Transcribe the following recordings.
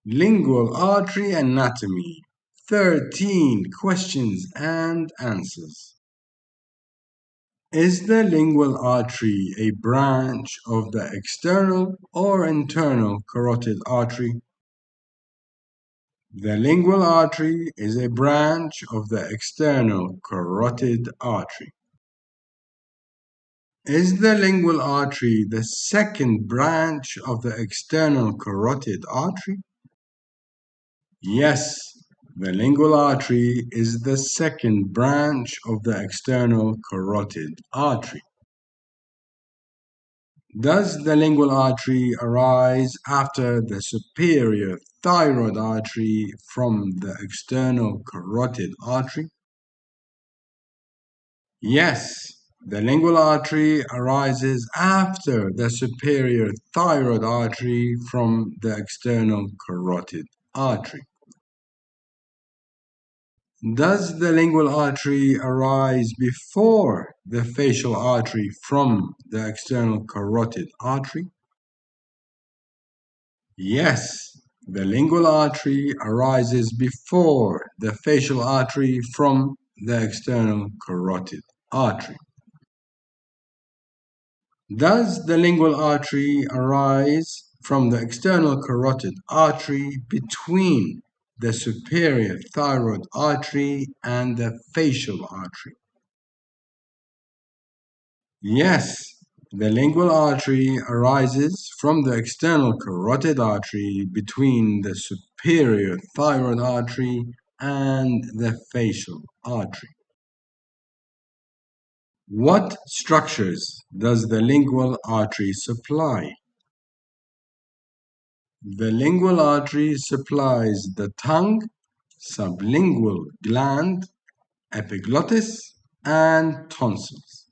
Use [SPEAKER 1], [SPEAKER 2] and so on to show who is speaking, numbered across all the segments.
[SPEAKER 1] Lingual Artery Anatomy, 13 questions and answers. Is the lingual artery a branch of the external or internal carotid artery? The lingual artery is a branch of the external carotid artery. Is the lingual artery the second branch of the external carotid artery? Yes, the lingual artery is the second branch of the external carotid artery. Does the lingual artery arise after the superior thyroid artery from the external carotid artery? Yes, the lingual artery arises after the superior thyroid artery from the external carotid artery. Does the lingual artery arise before the facial artery from the external carotid artery? Yes, the lingual artery arises before the facial artery from the external carotid artery. Does the lingual artery arise from the external carotid artery between the superior thyroid artery and the facial artery? Yes, the lingual artery arises from the external carotid artery between the superior thyroid artery and the facial artery. What structures does the lingual artery supply? The lingual artery supplies the tongue, sublingual gland, epiglottis, and tonsils.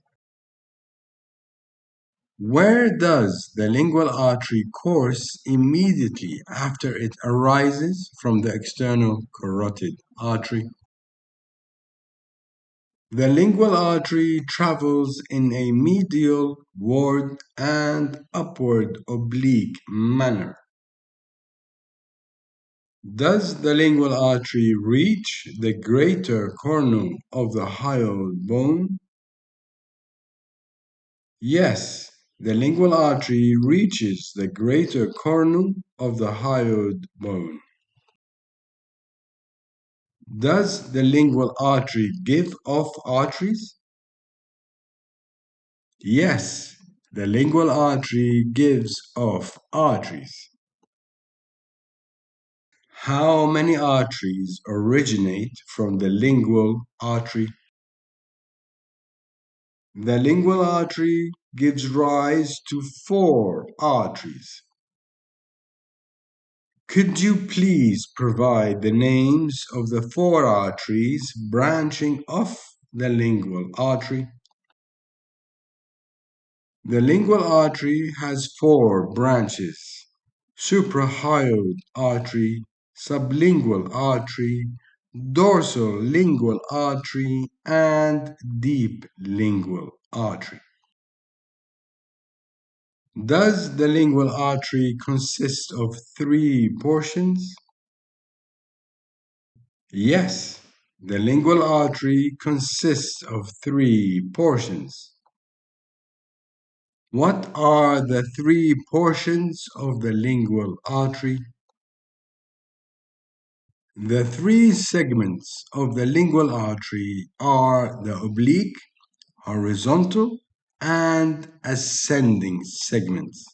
[SPEAKER 1] Where does the lingual artery course immediately after it arises from the external carotid artery? The lingual artery travels in a medial, ward, and upward oblique manner. Does the lingual artery reach the greater cornu of the hyoid bone? Yes, the lingual artery reaches the greater cornu of the hyoid bone. Does the lingual artery give off arteries? Yes, the lingual artery gives off arteries. How many arteries originate from the lingual artery? The lingual artery gives rise to 4 arteries. Could you please provide the names of the 4 arteries branching off the lingual artery? The lingual artery has 4 branches: suprahyoid artery, sublingual artery, dorsolingual artery, and deep lingual artery. Does the lingual artery consist of 3 portions? Yes, the lingual artery consists of 3 portions. What are the 3 portions of the lingual artery? The 3 segments of the lingual artery are the oblique, horizontal, and ascending segments.